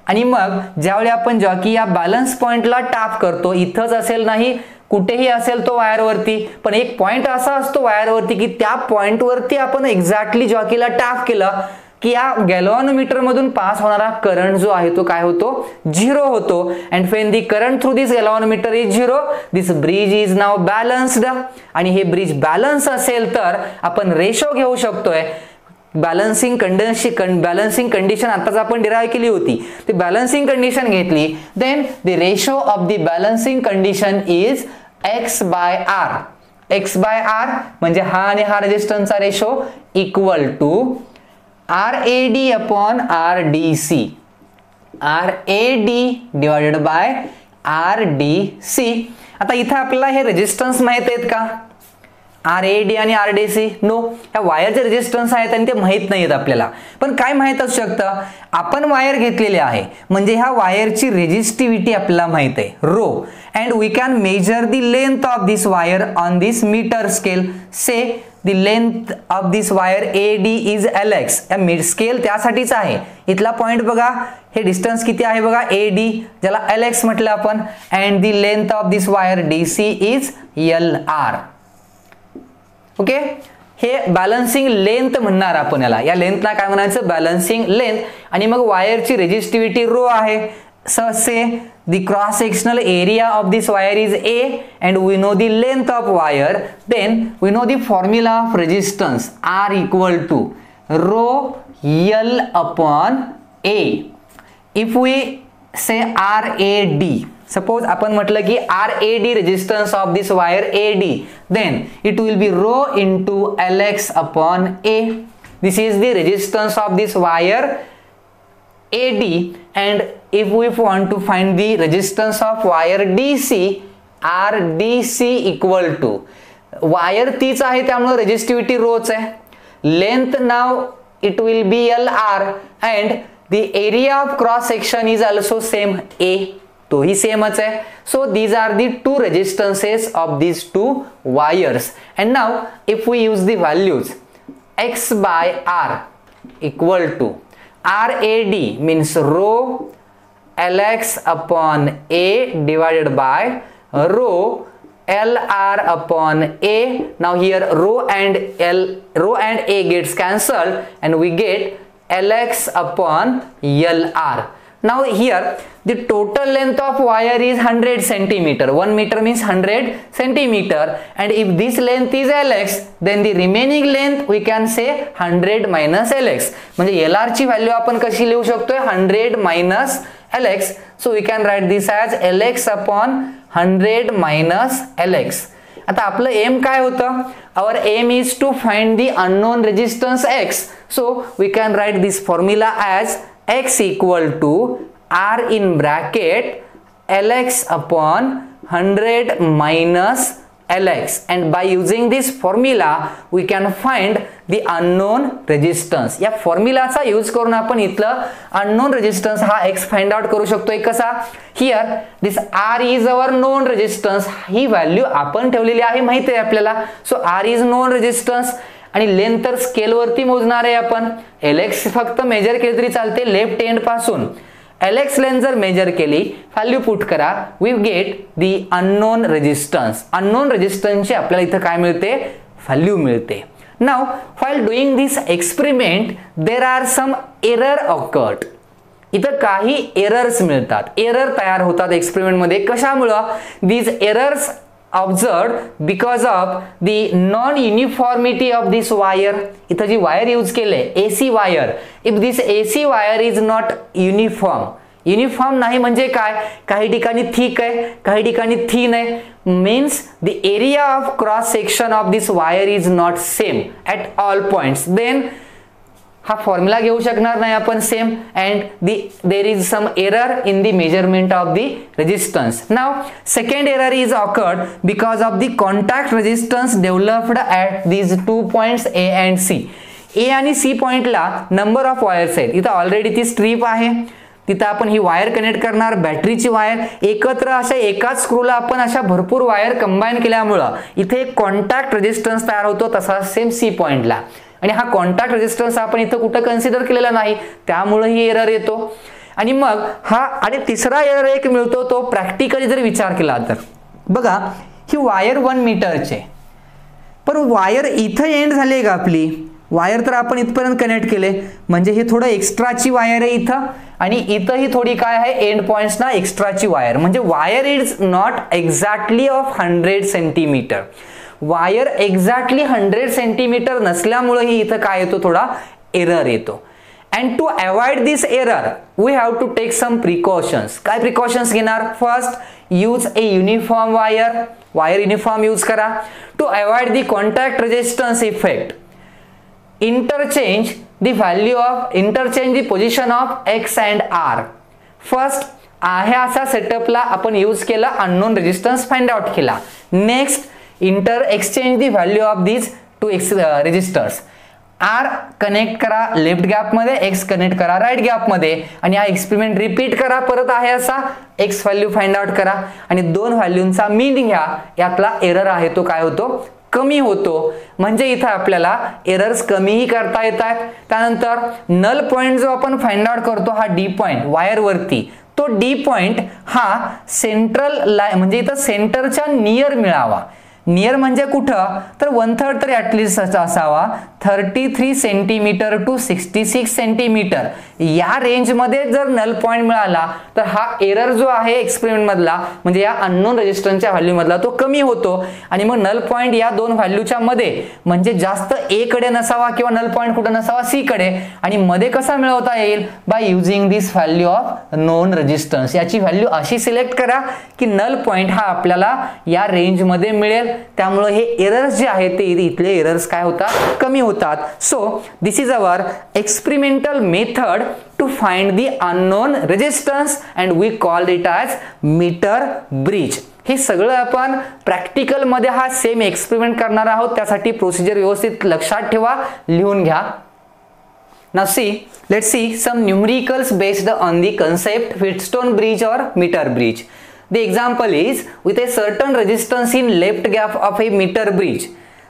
आणि मग ज्यावेळी आपण जॉकी या बॅलन्स पॉइंटला टॅप करतो, इथंच असेल नाही कुठेही असेल तो वायरवरती, पण एक पॉइंट असा असतो वायरवरती की त्या पॉइंटवरती आपण एक्झॅक्टली जॉकीला टॅप केलं की या गॅल्व्हॅनोमीटर मधून पास होणारा करंट जो आहे तो काय होतो, 0 होतो. And when the current through this galvanometer is 0, this bridge is now balanced. आणि हे ब्रिज बॅलन्स असेल तर आपण रेशो घेऊ शकतोय. बॅलन्सिंग कंडिशन आताच आपण डिराइव्ह केली होती, ती बॅलन्सिंग कंडिशन घेतली, then the ratio of the balancing condition is x/r. x/r म्हणजे हा आणि हा रेजिस्टन्सचा ratio equal to RAD upon RDC. RAD divided by RDC. आता इथे आपल्याला हे रेजिस्टन्स माहित आहेत का, RAD आणि RDC? नो, ह्या वायरचे रेजिस्टन्स आहेत आणि ते माहित नाहीत आपल्याला. पण काय माहित असू शकतं, आपण वायर घेतलेले आहे म्हणजे ह्या वायरची रेजिस्टिव्हिटी आपल्याला माहित आहे rho, and we can measure the length of this wire on this metre scale. Say the length of this wire AD is LX. या मिड स्केल त्यासाठीच आहे. इथला पॉइंट बघा, हे डिस्टन्स किती आहे बघा, AD, ज्याला LX म्हटलं आपण, and the length of this wire DC is LR. Okay, हे बॅलन्सिंग लेंथ म्हणणार आपण याला. या लेंथला काय म्हणायचं, बॅलन्सिंग लेंथ. आणि मग वायरची रेजिस्टिव्हिटी रो आहे. से the cross sectional area of this wire is A and we know the length of wire, then we know the formula of resistance R equal to rho L upon A. If we say RAD, suppose आपण म्हटलं की RAD resistance of this wire AD, then it will be rho into LX upon A. This is the resistance of this wire AD, and if we want to find the resistance of wire DC, RDC equal to, wire तीच आहे त्यामुळे रेजिस्टिव्हिटी रोच आहे. Length now it will be LR and the area of cross section is also same A, तो ही सेमच आहे. So these are the two resistances of these two wires. And now if we use the values, x/r equal to RAD means rho LX upon A divided by rho LR upon A. Now here rho and A gets cancelled and we get LX upon LR. Now here the total length of wire is 100 centimeter. 1 meter means 100 centimeter, and if this length is LX, then the remaining length we can say 100 minus LX. म्हणजे LR ची व्हॅल्यू आपण कशी लिहू शकतोय, 100 minus LX. So we can write this as LX upon 100 minus LX. आता आपलं एम काय होतं, our aim is to find the unknown resistance X. So we can write this formula as X equal to R in bracket LX upon 100 minus LX, and by using this formula we can find the unknown resistance. या फॉर्म्युलाचा यूज करून आपण इथलं unknown resistance हा X फाइंड आउट करू शकतोय. कसा, here this R is our known resistance. He value आपण ठेवलेली आहे, माहिती आहे आपल्याला. So R is known resistance आणि लेंथ तर स्केल वरती मोजणार आहे आपण. LX फक्त मेजर केली तरी चालते लेफ्ट एंड पासून. LX लेंथ जर मेजर केली, व्हॅल्यू पुट करा, we get the unknown resistance. Unknown रेजिस्टन्सची आपल्याला इथं काय मिळते, व्हॅल्यू मिळते. Now while doing this experiment there are some error occurred. इथं काही एरर्स मिळतात, एरर तयार होतात एक्सपेरिमेंट मध्ये. कशामुळं, these errors observed because of the non-uniformity of this wire. इथं जी वायर यूज केले AC wire, if this AC wire is not uniform, uniform नाही म्हणजे काय, काही ठिकाणी थिक आहे, काही ठिकाणी थिन आहे, means the area of cross section of this wire is not same at all points, then हा फॉर्म्युला घेऊ शकणार नाही आपण same, and there is some error in the measurement of the resistance. Now second error is occurred because of the contact resistance developed at these 2 points A and C. A आणि C पॉइंटला नंबर ऑफ वायर्स आहेत. इथं ऑलरेडी ती स्ट्रीप आहे, तिथं आपण ही वायर कनेक्ट करणार, बॅटरीची वायर एकत्र अशा एकाच स्क्रूला आपण अशा भरपूर वायर कंबाईन केल्यामुळं इथे एक कॉन्टॅक्ट रेजिस्टन्स तयार होतो. तसा सेम C पॉइंटला, आणि हा कॉन्टॅक्ट रेजिस्टन्स आपण इथं कुठं कन्सिडर केलेला नाही, त्यामुळे ही एरर येतो. आणि मग हा आणि तिसरा एरर एक मिळतो तो प्रॅक्टिकली जर विचार केला तर बघा, वायर 1 मीटरचे, पण वायर इथं एंड झाली का आपली वायर, तर आपण इथपर्यंत कनेक्ट केले म्हणजे ही थोडं एक्स्ट्राची वायर आहे इथं, आणि इथं ही थोडी काय आहे एंड पॉइंट्स ना एक्स्ट्राची वायर, म्हणजे wire is not exactly of 100 centimetre. Wire exactly 100 centimetre नसल्यामुळे ही इथं काय येतो थोडा एरर येतो. And to avoid this error, we have to take some precautions. काय precautions घेणार? First, use a uniform wire. Wire uniform use करा. To avoid the contact resistance effect, interchange the position of X and R. First, आहे असा सेटअपला आपण यूज केला, अननोन रेजिस्टन्स फाइंड आउट केला. Next, exchange the value of these two resistors. R connect करा लेफ्ट गॅप मध्ये, X कनेक्ट करा राईट गॅप मध्ये, आणि हा एक्सपेरिमेंट रिपीट करा परत आहे असा. X व्हॅल्यू फाइंड आउट करा आणि दोन व्हॅल्यूंचा मीन घ्या, यातला एरर आहे तो काय होतो कमी होतो. म्हणजे इथं आपल्याला एरर्स कमीही करता येतात. त्यानंतर नल पॉइंट जो आपण फाइंड आउट करतो हा डी पॉइंट वायर वरती, तो डी पॉइंट हा सेंट्रल म्हणजे इथं सेंटरच्या नियर मिळावा. नियर म्हणजे कुठं, तर 1/3 तरी ऍटलिस्ट असावा. 33 सेंटीमीटर टू 66 सेंटीमीटर या रेंज मध्ये जर नल पॉइंट मिळाला तर हा एरर जो आहे एक्सपेरिमेंट मधला म्हणजे या अननोन रेजिस्टन्सच्या व्हॅल्यू मधला तो कमी होतो. आणि मग नल पॉइंट या दोन व्हॅल्यूच्या मध्ये म्हणजे जास्त ए कडे नसावा किंवा नल पॉइंट कुठे नसावा सी कडे, आणि मध्ये कसा मिळवता येईल by using this value of non resistance. याची व्हॅल्यू अशी सिलेक्ट करा की नल पॉइंट हा आपल्याला या रेंज मध्ये मिळेल. त्यामुळे हे एरर्स जे आहेत ते इथले एरर्स काय होतात कमी होतात. So this is our experimental method to find the unknown resistance and we called it as metre bridge. हे सगळं आपण प्रॅक्टिकल मध्ये हा सेम एक्सपेरिमेंट करणार आहोत, त्यासाठी प्रोसिजर व्यवस्थित लक्षात ठेवा, लिहून घ्या. Now see, let's see some numericals based on the concept Wheatstone bridge or meter bridge. The example is with a certain resistance in left gap of a meter bridge.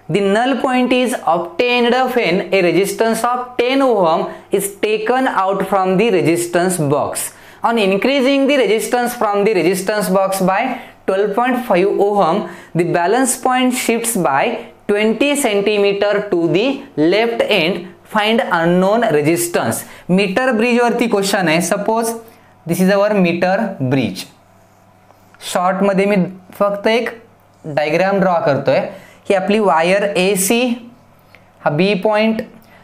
The null point is obtained when a resistance of 10 ohm is taken out from the resistance box. On increasing the resistance from the resistance box by 12.5 ohm, the balance point shifts by 20 centimeter to the left end. Find unknown resistance. Metre bridge वरती क्वेश्चन आहे. Suppose this is our metre bridge. Short मध्ये मी फक्त एक डायग्राम ड्रॉ करतोय. ही आपली वायर ए सी, हा B point,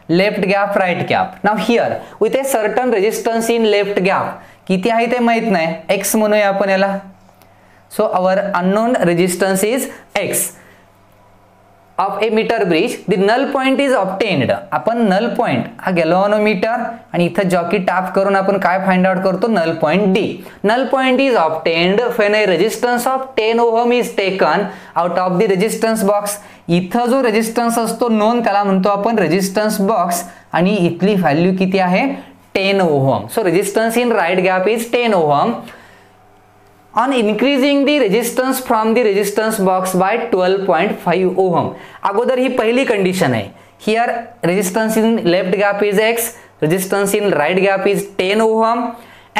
left gap right gap. Now here with a certain resistance in left gap किती आहे ते माहित नाही, एक्स म्हणूया आपण याला. So our unknown resistance is x of a meter bridge. The null point is obtained. आपण null point हा गॅल्व्हॅनोमीटर आणि इथं जॉकी टॅप करून आपण काय फाइंड आउट करतो null point D. Null point is obtained when a resistance of 10 ohm is taken out of the resistance box. इथं जो रेजिस्टन्स असतो नोन त्याला म्हणतो आपण रेजिस्टन्स बॉक्स, आणि इथली व्हॅल्यू किती आहे 10 ohm. So resistance in right gap is 10 ohm. On increasing the resistance from the resistance box by 12.5 ohm. अगोदर ही पहिली कंडिशन आहे. Here resistance in left gap is X, resistance in right gap is 10 ohm,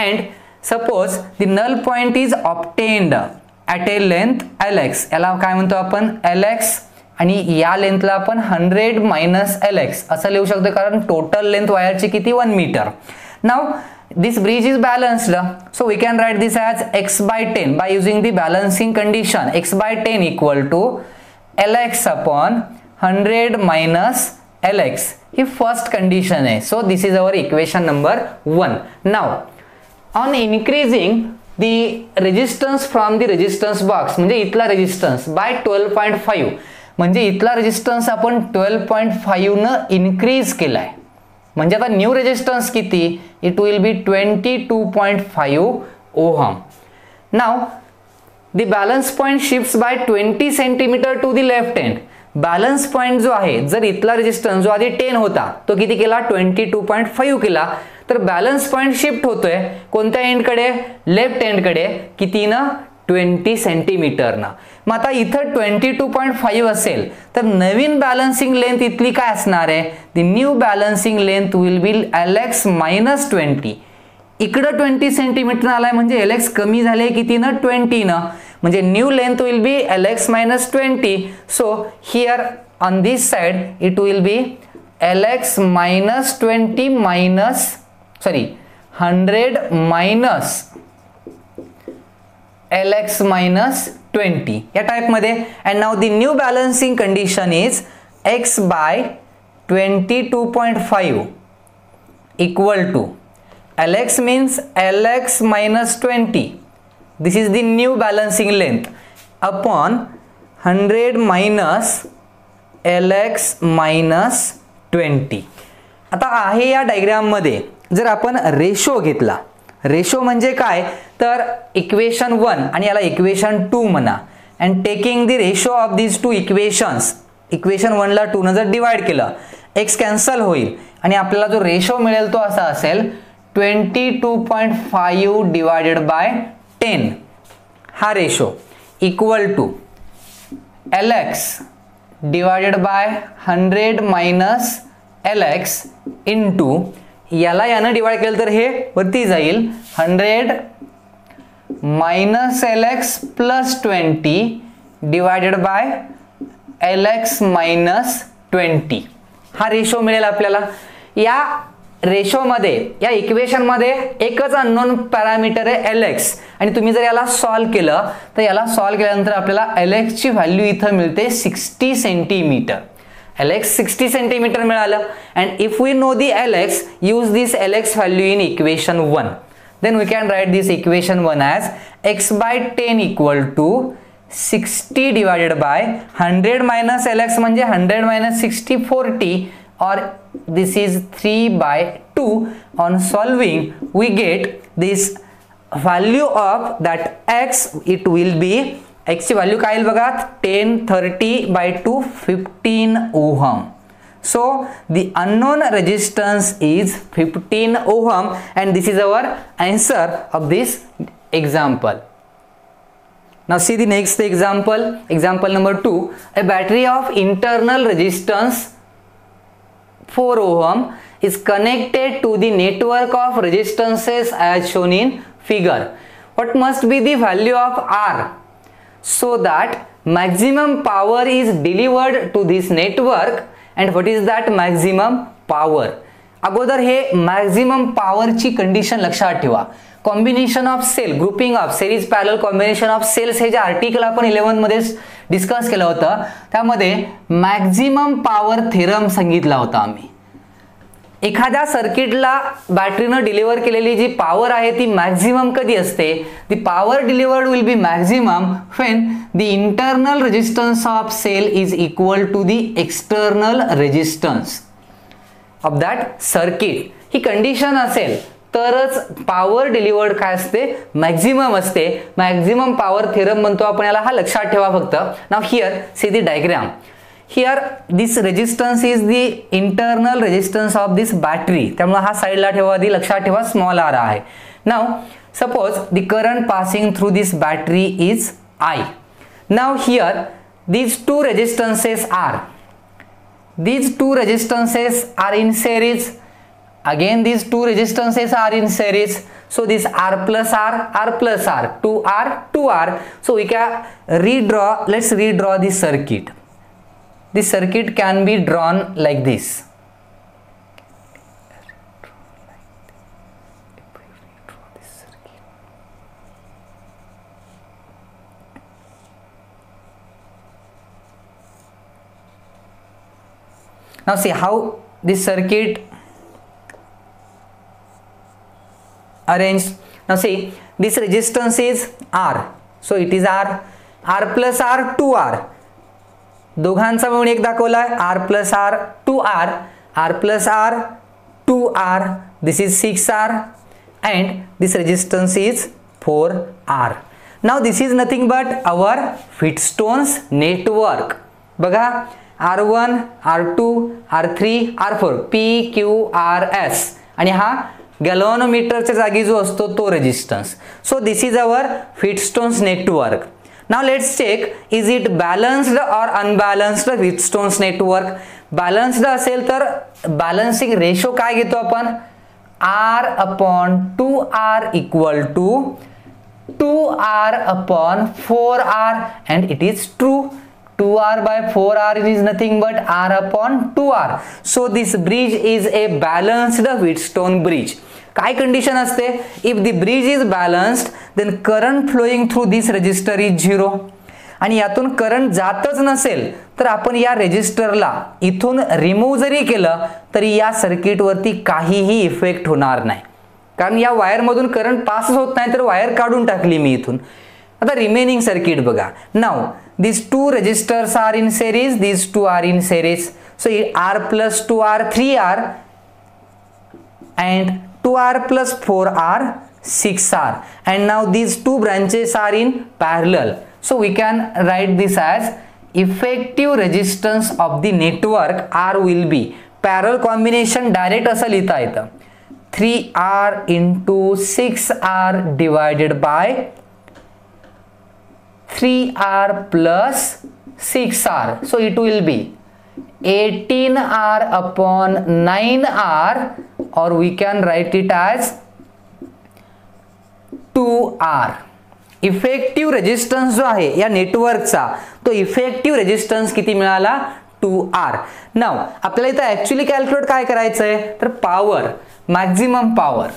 and suppose the null point is obtained at a length Lx. याला काय म्हणतो आपण Lx, आणि या लेंथला आपण 100 minus Lx असं लिहू शकतो कारण टोटल लेंथ वायरची किती 1 metre. Now this bridge is balanced, so we can write this as x by 10 by using the balancing condition. X by 10 equal to Lx upon 100 minus Lx. if first condition is. So this is our equation number 1. Now on increasing the resistance from the resistance box म्हणजे इथला resistance by 12.5 म्हणजे इथला resistance आपण 12.5 न increase केलाय, म्हणजे आता न्यू रेजिस्टन्स किती, it will be 22.5 ohm. Now the balance point shifts by 20 centimetre to the left end. Balance point जो आहे जर इथला रेजिस्टन्स जो आधी 10 होता तो किती केला 22.5 केला, तर बॅलन्स पॉइंट शिफ्ट होतोय कोणत्या एंड कडे लेफ्ट एंड कडे, किती ना 20 सेंटीमीटर ना. मग आता इथं 22.5 असेल तर नवीन बॅलन्सिंग लेंथ इथली काय असणार आहे, the new balancing length will be Lx minus 20. इकडं 20 सेंटीमीटर आलाय म्हणजे Lx कमी झाले किती ना 20 ना. म्हणजे new length will be Lx minus 20. So here on this side it will be Lx minus 20 minus 100 minus Lx minus 20 या टाइप मध्ये. and now the new balancing condition is x by 22.5 equal to Lx means Lx minus 20, this is the new balancing length, upon 100 minus Lx minus 20. आता आहे या डायग्राम मध्ये जर आपण रेशो घेतला, रेशो म्हणजे काय तर इक्वेशन 1 आणि याला इक्वेशन 2 म्हणा, and taking the ratio of these two equations, equation 1 ला 2 ने जर डिवाइड केलं x कॅन्सल होईल आणि आपल्याला जो रेशो मिळेल तो असा असेल 22.5 डिवाइडेड बाय 10 हा ratio equal to Lx divided by 100 minus Lx into याला यानं डिवाइड केलं तर हे वरती जाईल 100 minus Lx plus 20 divided by Lx minus 20 हा रेशो मिळेल आपल्याला. या रेशो मध्ये या इक्वेशन मध्ये एकच अननोन पॅरामीटर आहे Lx आणि तुम्ही जर याला सॉल्व केलं तर याला सॉल्व केल्यानंतर आपल्याला Lx ची व्हॅल्यू इथं मिळते 60 सेंटीमीटर. Lx 60 सेंटीमीटर मिळालं. and if we know the Lx, use this Lx value in equation 1, then we can write this equation 1 as x by 10 equal to 60 divided by 100 minus Lx म्हणजे 100 minus 60 40, or this is 3 by 2. On solving we get this value of that x, it will be x ची व्हॅल्यू काय येईल बघा 10 30 by 2 15 ohm. So the unknown resistance is 15 ohm and this is our answer of this example. Now see the next example, example number 2. A battery of internal resistance 4 ohm is connected to the network of resistances as shown in figure. What must be the value of R so that maximum power is delivered to this network, and what is that maximum power? अगोदर हे maximum power ची कंडिशन लक्षात ठेवा. Combination of cell, grouping of series parallel combination of cells हे जे आर्टिकल आपण 11 मध्ये डिस्कस केलं होतं त्यामध्ये मॅक्झिमम पॉवर थेरम सांगितला होता आम्ही. एखाद्या सर्किटला बॅटरीनं डिलिव्हर केलेली जी पॉवर आहे ती मॅक्झिमम कधी असते? The power delivered will be maximum when the internal resistance of cell is equal to the external resistance of that circuit. ही कंडिशन असेल तरच पॉवर डिलिव्हर्ड काय असते? मॅक्झिमम असते. मॅक्झिमम पॉवर थेरम म्हणतो आपण याला, हा लक्षात ठेवा फक्त. Now here see the diagram. Here this resistance is the internal resistance of this battery, त्यामुळे हा साइडला ठेवा, आधी लक्षात ठेवा स्मॉल r आहे. Now suppose the current passing through this battery is I. Now here these two resistances are in series. Again these two resistances are in series. So this R plus R plus R, 2R 2R. So we can redraw. Let's redraw this circuit. This circuit can be drawn like this. Now see how this circuit arranged. Now see this resistance is R, so it is R plus R 2R. दोघांचा मिळून एक दाखवलाय R plus R 2R, R plus R 2R, this is 6R and this resistance is 4R. Now this is nothing but our Wheatstone's network. बघा R1 R2 R3 R4 P Q R S आणि हा गॅल्व्हॅनोमीटरच्या जागी जो असतो तो resistance. So this is our Wheatstone's network. Now let's check, is it balanced or unbalanced Wheatstone's network? Balanced असेल तर balancing ratio काय घेतो आपण? R upon 2R equal to 2R upon 4R, and it is true. 2R by 4R is nothing but R upon 2R. So this bridge is a balanced Wheatstone bridge. काय कंडिशन असते? If the bridge is balanced, then current flowing through this resistor is 0. आणि यातून करंट जातच नसेल तर आपण या रेजिस्टरला इथून रिमूव्ह जरी केलं तरी या सर्किट वरती काहीही इफेक्ट होणार नाही, कारण या वायर मधून करंट पास होत नाही, तर वायर काढून टाकली मी इथून. आता रिमेनिंग सर्किट बघा. Now these two resistors are in series, these two are in series, so R plus 2R 3R and 2R plus 4R 6R, and now these two branches are in parallel, so we can write this as effective resistance of the network R will be parallel combination. Direct असं लिहिता येतं 3R into 6R divided by 3R plus 6R, so it will be 18R upon 9R, or we can write it as 2R. Effective resistance जो आहे या नेटवर्कचा तो इफेक्टिव्ह रेजिस्टन्स किती मिळाला? 2R. नाउ आपल्याला इथं ऍक्च्युअली कॅल्क्युलेट काय करायचंय तर power, maximum power.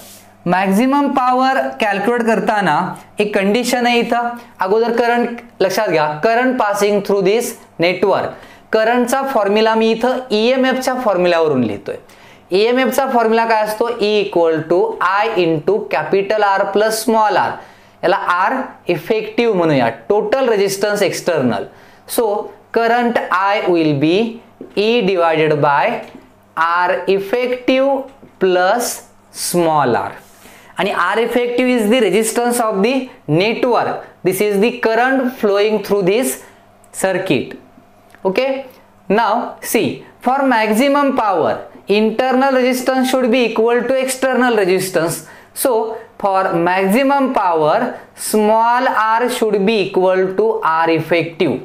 Maximum power calculate करताना एक कंडिशन आहे इथं. अगोदर करंट लक्षात घ्या, current passing through this network. करंटचा फॉर्म्युला मी इथं ईएमएफच्या फॉर्म्युल्यावरून लिहितोय. ईएमएफचा फॉर्म्युला काय असतो? E equal to I into capital R plus small r. याला R इफेक्टिव्ह म्हणूया, total resistance external. So current I will be E divided by R effective plus small r. आणि R effective is the resistance of the network. This is the current flowing through this circuit. Okay, now see, for maximum power internal resistance should be equal to external resistance. So for maximum power small r should be equal to R effective.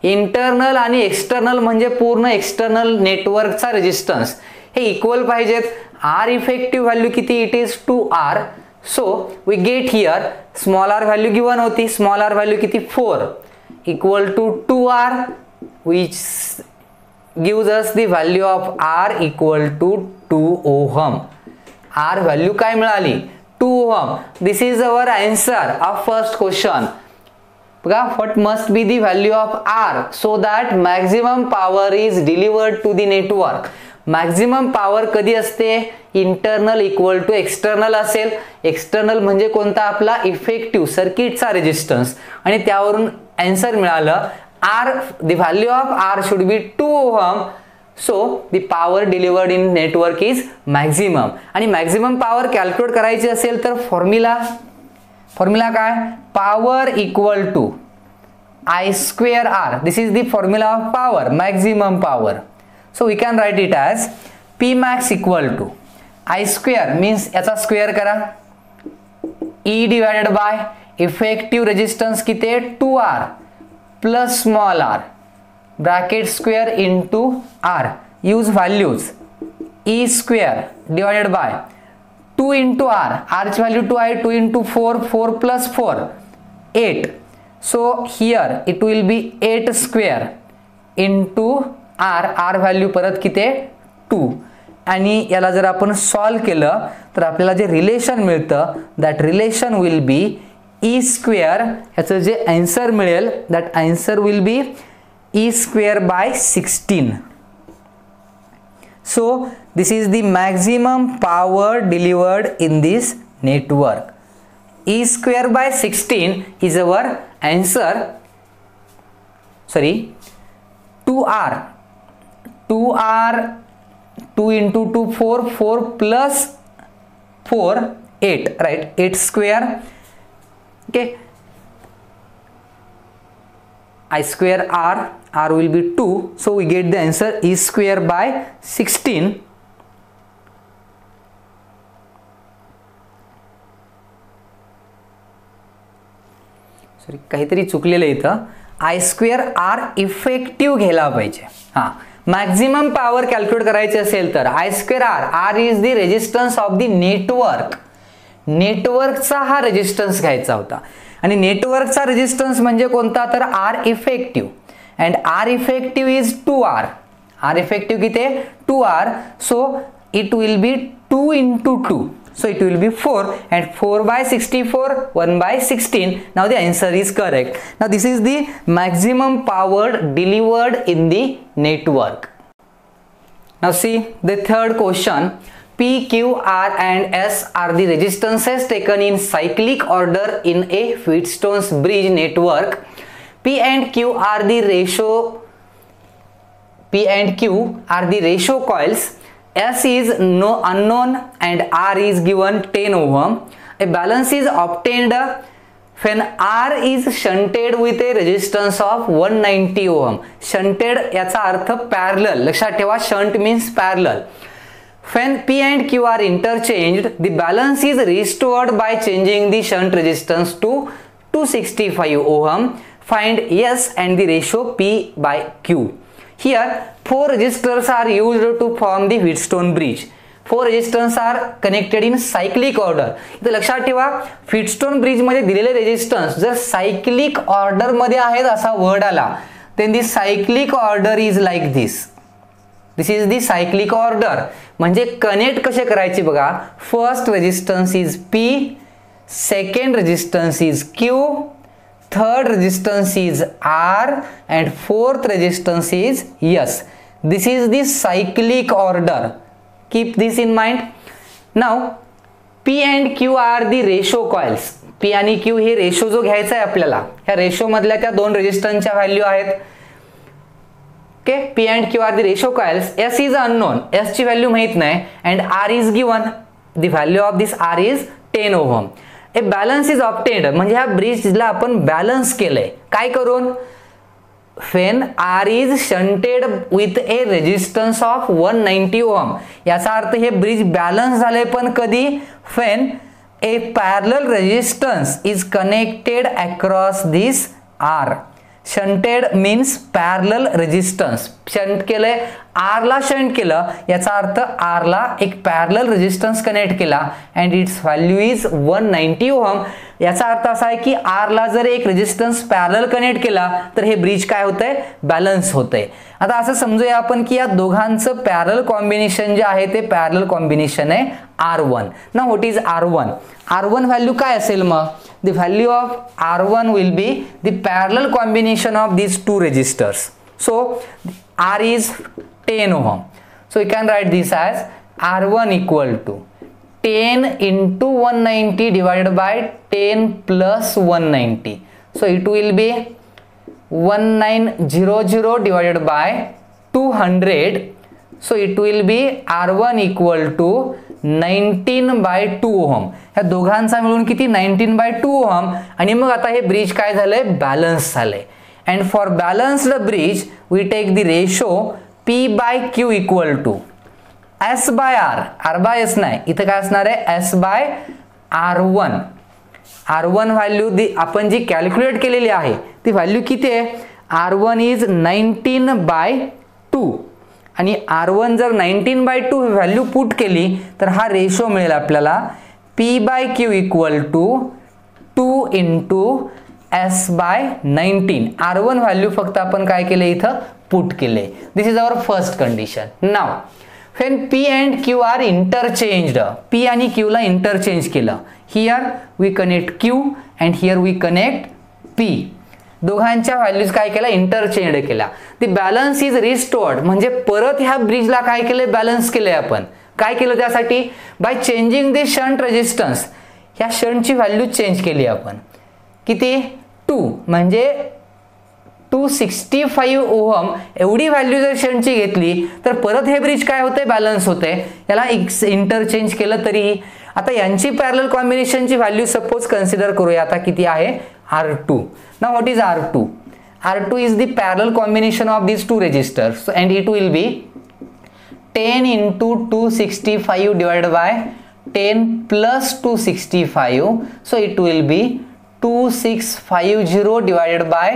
Internal आणि एक्सटर्नल म्हणजे पूर्ण एक्सटर्नल नेटवर्कचा रेजिस्टन्स हे इक्वल पाहिजेत. R effective value किती? It is 2R. So we get here small r value given होती, small r value किती? 4 equal to 2R, which gives us the value of R equal to 2 ohm. R value काय मिळाली? 2 ohm. This is our answer of first question. बघा, what must be the value of R so that maximum power is delivered to the network. Maximum power कधी असते? इंटरनल इक्वल टू एक्सटर्नल असेल. एक्सटर्नल म्हणजे कोणता? आपला इफेक्टिव्ह सर्किटचा रेजिस्टन्स. आणि त्यावरून आन्सर मिळालं R, the value of R should be 2 ohm. So the power delivered in network is maximum. आणि मॅक्झिमम पॉवर कॅल्क्युलेट करायची असेल तर फॉर्म्युला काय? Power equal to I square R. This is the formula of power, maximum power. So we can write it as P max equal to I square means याचा स्क्वेअर करा, E divided by effective resistance किती आहे? 2R plus small r bracket square into R. Use values E square divided by 2 into R. R ची value 2 आहे, 2 into 4, 4 plus 4 8. So here it will be 8 square into R value परत किती? 2. आणि याला जर आपण सॉल्व केलं तर आपल्याला जे रिलेशन मिळतं that relation will be E square. याचं जे आन्सर मिळेल that answer will be E square by 16. So this is the maximum power delivered in this network. E square by 16 is our answer. Sorry 2R 2 into 2 4, 4 plus 4 8, right? 8 square. Okay, I square R will be 2, so we get the answer E square by 16. Sorry, काहीतरी चुकलेलं इथं. I square R इफेक्टिव्ह घ्यायला पाहिजे. हा, मॅक्झिमम पॉवर कॅल्क्युलेट करायची असेल तर I square R, R is the resistance of the network. नेटवर्कचा हा रेजिस्टन्स घ्यायचा होता आणि नेटवर्कचा रेजिस्टन्स म्हणजे कोणता तर R effective and R effective is 2R. R effective किती आहे 2R. So it will B 2 into 2. So it will be 4 and 4 by 64, 1 by 16. Now the answer is correct. Now this is the maximum power delivered in the network. Now see the third question. P, Q, R and S are the resistances taken in cyclic order in a Wheatstone's bridge network. P and Q are the ratio coils. S is unknown and R is given 10 ohm. A balance is obtained when R is shunted with a resistance of 190 ohm. Shunted याचा अर्थ parallel. लक्षात ठेवा, shunt means parallel. When P and Q are interchanged, the balance is restored by changing the shunt resistance to 265 ohm. Find S and the ratio P by Q. Here 4 resistors are used to form the Wheatstone bridge. 4 resistors are connected in cyclic order. इथे लक्षात ठेवा, Wheatstone bridge मध्ये दिलेले रेजिस्टन्स जर सायक्लिक ऑर्डर मध्ये आहेत असा वर्ड आला, then the cyclic order is like this. This is the cyclic order. म्हणजे कनेक्ट कसे करायचे बघा. First resistance is P, second resistance is Q, third resistance is R and fourth resistance is S. This is the cyclic order. Keep this in mind. Now P and Q are the ratio coils. P आणि Q हे रेशो जो घ्यायचा आहे आपल्याला, ह्या रेशो मधल्या त्या दोन रेजिस्टन्सच्या व्हॅल्यू आहेत. Okay, P and Q are the ratio coils. S is unknown. S ची व्हॅल्यू माहित नाही and R is given. The value of this R is 10 ohm. A balance is obtained म्हणजे ह्या ब्रिजला आपण बॅलन्स केलंय काय करून. when R is shunted with a resistance of 190 ohm. याचा अर्थ हे ब्रिज बॅलन्स झाले पण कधी. when a parallel resistance is connected across this R. shunted means parallel resistance. Shunt केलंय, R ला शंट केलं, याचा अर्थ R ला एक पॅरलल रेजिस्टन्स कनेक्ट केला and it's value is 190 ohm. याचा अर्थ असा आहे की R ला जर एक रेजिस्टन्स पॅरलल कनेक्ट केला तर हे ब्रिज काय होतंय, बॅलन्स होतंय. आता असं समजूया आपण की या दोघांचं पॅरलल कॉम्बिनेशन जे आहे ते पॅरलल कॉम्बिनेशन आहे R1. Now what is R1? R1 value काय असेल मग. The value of R1 will be the parallel combination of these two resistors. So R is 10 ohm. So you can write this as R1 equal to 10 into 190 divided by 10 plus 190. So it will be 1900 divided by 200. So it will be R1 equal to 19 by 2 ohm. ह्या दोघांचा मिळून किती 19 by 2 ohm. आणि मग आता हे ब्रिज काय झालंय, बॅलन्स झालंय. And for balanced bridge we take the ratio P by Q equal to S by R. R by S नाही, इथं काय असणार आहे S by R1. R1 value आपण जी कॅल्क्युलेट केलेली आहे ती व्हॅल्यू किती आहे. R1 इज 19 by 2 आणि R1 जर 19 by 2 व्हॅल्यू पुट केली तर हा रेशो मिळेल आपल्याला P by Q equal to 2 into S by 19. R1 value फक्त आपण काय केले इथं पुट केले. This is our first condition. Now when P and Q are interchanged, P आणि Q ला इंटरचेंज केलं. here we connect Q and here we connect P. दोघांच्या व्हॅल्यूज काय केला, इंटरचेंज केला. ती बॅलन्स इज रिस्टोर्ड म्हणजे परत ह्या ब्रिजला काय केले, बॅलन्स केले. आपण काय केलं त्यासाठी, by changing the shunt resistance. ह्या शंटची व्हॅल्यू चेंज केली आपण. किती 2 म्हणजे 265 ओहम एवढी व्हॅल्यू जर शंटची घेतली तर परत हे ब्रिज काय होते, बॅलन्स होते. याला इंटरचेंज केलं तरीही. आता यांची पॅरलल कॉम्बिनेशनची व्हॅल्यू सपोज कन्सिडर करूया. आता किती आहे R2. Now what is R2? R2 is the parallel combination of these two resistors and it will be 10 into 265 divided by 10 plus 265. So it will be 2650 divided by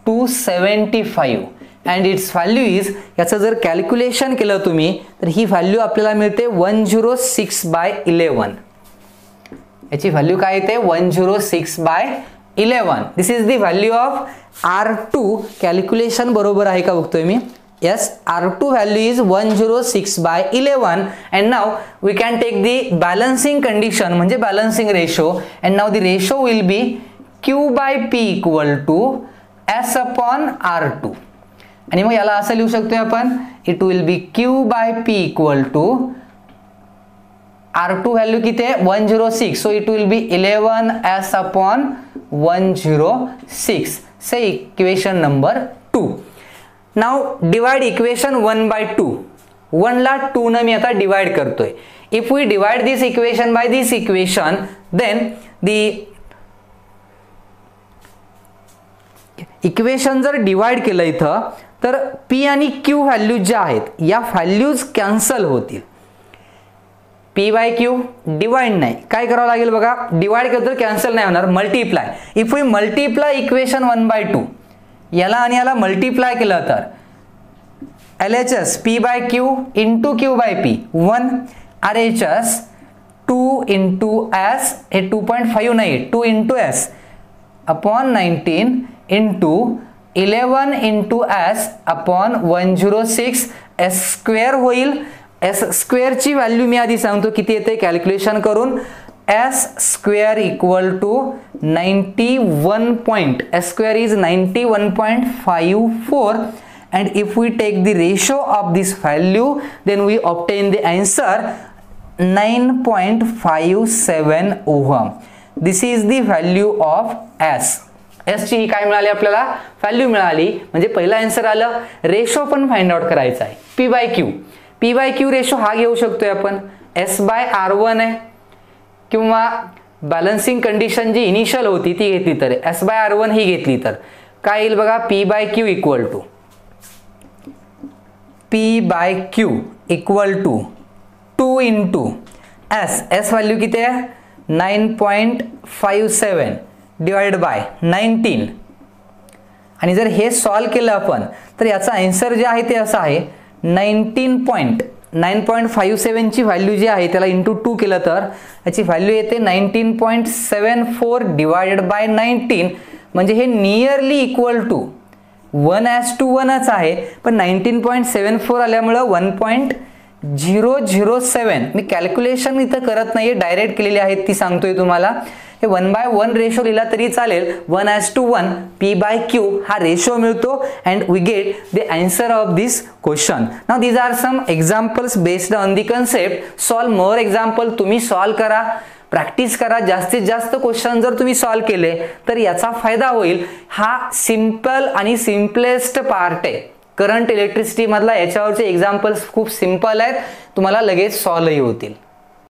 275 and its value is, याचं जर कॅल्क्युलेशन केलं तुम्ही तर ही व्हॅल्यू आपल्याला मिळते 106 by 11. याची व्हॅल्यू काय येते 106/11. This is the value of R2. Calculation बरोबर आहे का बघतोय मी. Yes, R2 value is 106/11 and now we can take the balancing condition म्हणजे balancing ratio and now the ratio will be Q/P equal to S upon R2. आणि मग याला असं लिहू शकतोय आपण, it will be Q/P equal to R2 value किती आहे 106, so it will be 11S upon 106. Say equation number 2. Now divide equation 1/2. 1 ला 2 ने मी आता डिवाइड करतोय. If we divide this equation by this equation, then the equation जर डिवाइड केलं इथं तर P आणि Q व्हॅल्यू ज्या आहेत या व्हॅल्यूज कॅन्सल होतील. P/Q डिवाइड नाही, काय करावं लागेल बघा, डिवाइड केलं तर कॅन्सल नाही होणार, multiply. If we multiply equation 1/2 याला आणि याला मल्टिप्लाय केलं तर LHS P/Q into Q/P 1, RHS 2 into S हे 2.5 नाही 2 into S upon 19 into 11 into S upon 106 S square होईल. S स्क्वेअर ची व्हॅल्यू मी आधी सांगतो किती येते कॅल्क्युलेशन करून. S square equal to 91 point. S square is 91.54 and if we take the ratio of this value then we obtain the answer 9.57 ohm. This is the value of S. S ची काय मिळाली आपल्याला व्हॅल्यू मिळाली म्हणजे पहिला आन्सर आलं. रेशो पण फाइंड आउट करायचा आहे P/Q. P/Q रेशो हा घेऊ शकतोय आपण S/R1 आहे किंवा बॅलन्सिंग कंडिशन जी इनिशियल होती ती घेतली तर S/R1 ही घेतली तर काय येईल बघा P/Q equal to P/Q equal to 2 into S. S value किती आहे 9.57 डिवाइड बाय 19 आणि जर हे सॉल्व केलं आपण तर याचा आन्सर जे आहे ते असं आहे 9.57 ची व्हॅल्यू जी आहे त्याला इंटू 2 केलं तर याची व्हॅल्यू येते 19.74 डिवाइडेड बाय 19 म्हणजे हे नियरली इक्वल टू 1:1च आहे पण 19.74 आल्यामुळे 1.007. मी कॅल्क्युलेशन इथं करत नाहीये, डायरेक्ट केलेली आहेत ती सांगतोय तुम्हाला. हे 1/1 रेशो लिहिला तरी चालेल. 1:1 P/Q हा रेशो मिळतो and we get the answer of this question. Now these are some examples based on the concept. Solve more example तुम्ही सॉल्व करा, प्रॅक्टिस करा. जास्तीत जास्त क्वेश्चन जर तुम्ही सॉल्व केले तर याचा फायदा होईल. हा सिंपल आणि सिम्पलेस्ट पार्ट आहे करंट इलेक्ट्रिसिटी मधला. याच्यावरचे एक्झाम्पल्स खूप सिंपल आहेत, तुम्हाला लगेच सॉल्वही होतील.